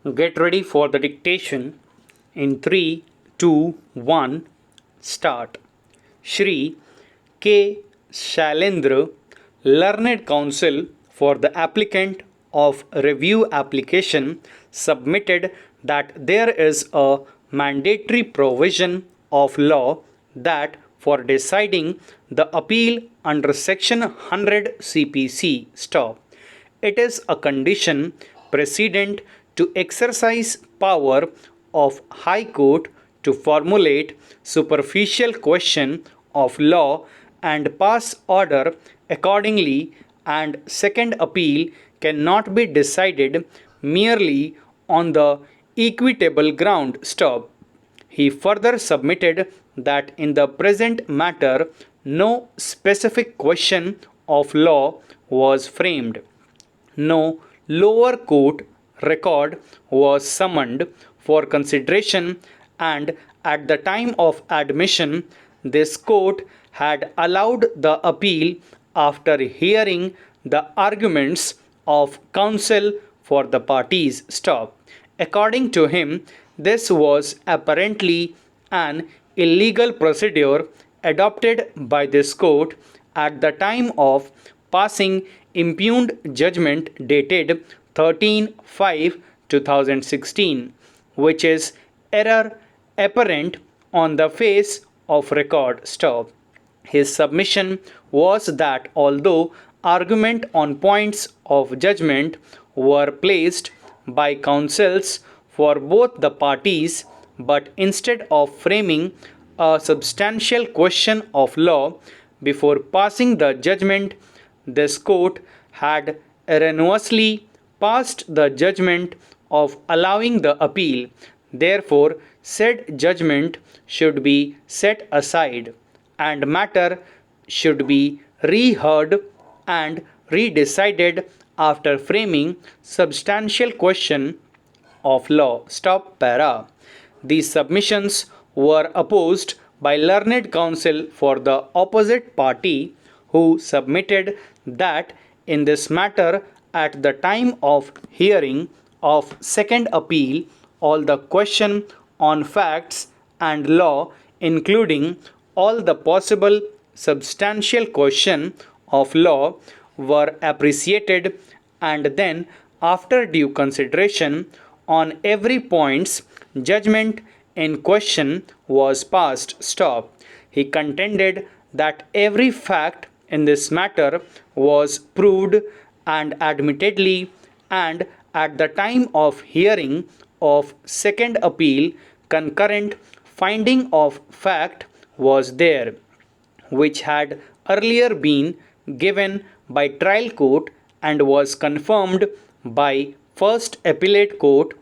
Get ready for the dictation in 3, 2, 1, start. Shri K. Shailendra, Learned Counsel for the applicant of review application, submitted that there is a mandatory provision of law that for deciding the appeal under section 100 CPC stop. It is a condition precedent to exercise power of High Court to formulate superficial question of law and pass order accordingly, and second appeal cannot be decided merely on the equitable ground stop. He further submitted that in the present matter no specific question of law was framed. No lower court record was summoned for consideration, and at the time of admission, this court had allowed the appeal after hearing the arguments of counsel for the parties. Stop. According to him, this was apparently an illegal procedure adopted by this court at the time of passing impugned judgment dated 13/5/2016, which is error apparent on the face of record. Stop. His submission was that although argument on points of judgment were placed by counsels for both the parties, but instead of framing a substantial question of law before passing the judgment, this court had erroneously passed the judgment of allowing the appeal. Therefore, said judgment should be set aside, and matter should be reheard and redecided after framing substantial question of law. Stop para. These submissions were opposed by learned counsel for the opposite party, who submitted that in this matter at the time of hearing of second appeal all the question on facts and law, including all the possible substantial question of law, were appreciated, and then after due consideration on every point's judgment in question was passed. Stop. He contended that every fact in this matter was proved and admittedly, and at the time of hearing of second appeal concurrent finding of fact was there, which had earlier been given by trial court and was confirmed by first appellate court,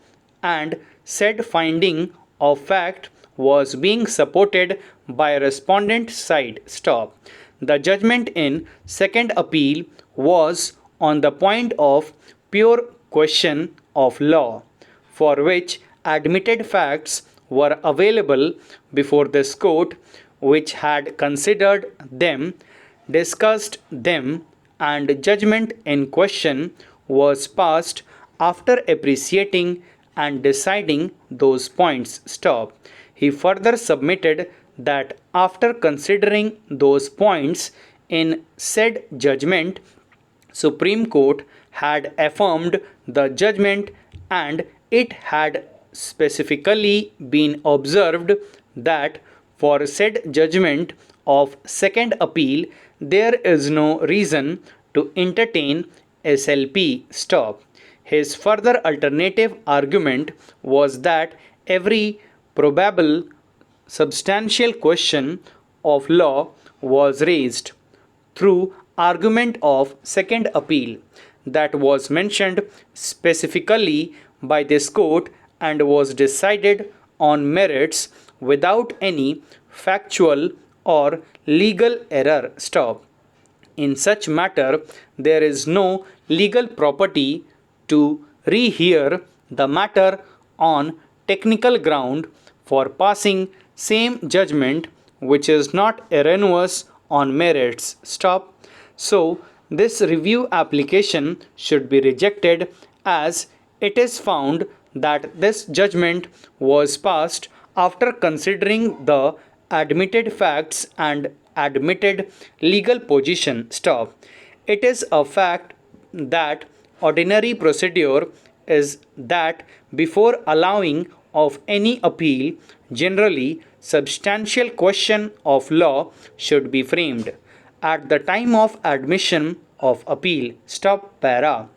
and said finding of fact was being supported by respondent side. Stop. The judgment in second appeal was on the point of pure question of law, for which admitted facts were available before this court, which had considered them, discussed them, and judgment in question was passed after appreciating and deciding those points. Stop. He further submitted that after considering those points in said judgment, Supreme Court had affirmed the judgment, and it had specifically been observed that for said judgment of second appeal there is no reason to entertain SLP. Stop. His further alternative argument was that every probable substantial question of law was raised through argument of second appeal that was mentioned specifically by this court and was decided on merits without any factual or legal error. Stop. In such matter, there is no legal property to rehear the matter on technical ground for passing same judgment which is not erroneous on merits. Stop. So, this review application should be rejected as it is found that this judgment was passed after considering the admitted facts and admitted legal position. Stop. It is a fact that ordinary procedure is that before allowing of any appeal, generally substantial question of law should be framed at the time of admission of appeal. Stop para.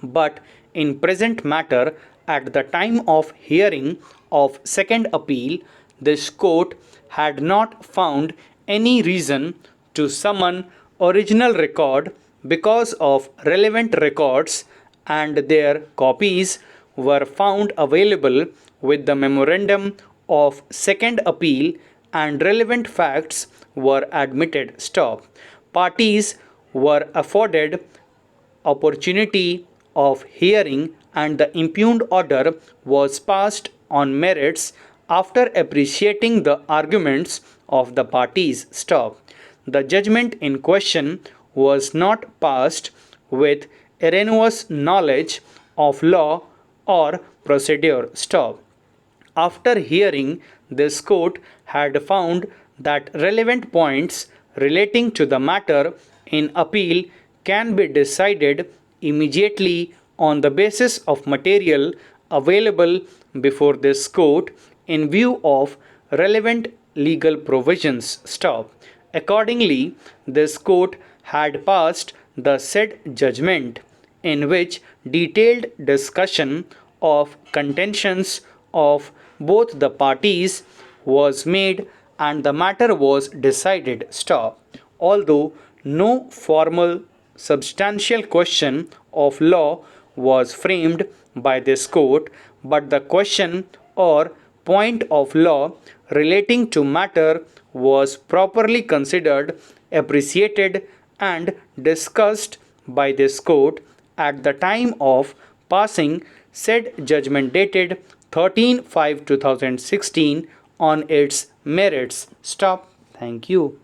But in present matter, at the time of hearing of second appeal, this court had not found any reason to summon original record because of relevant records and their copies were found available with the memorandum of second appeal and relevant facts were admitted. Stop. Parties were afforded opportunity of hearing and the impugned order was passed on merits after appreciating the arguments of the parties. Stop. The judgment in question was not passed with erroneous knowledge of law or procedure. Stop. After hearing, this court had found that relevant points relating to the matter in appeal can be decided immediately on the basis of material available before this court in view of relevant legal provisions. Stop. Accordingly, this court had passed the said judgment, in which detailed discussion of contentions of both the parties was made and the matter was decided. Stop. Although no formal substantial question of law was framed by this court, but the question or point of law relating to matter was properly considered, appreciated, and discussed by this court at the time of passing said judgment dated 13/5/2016 on its merits. Stop. Thank you.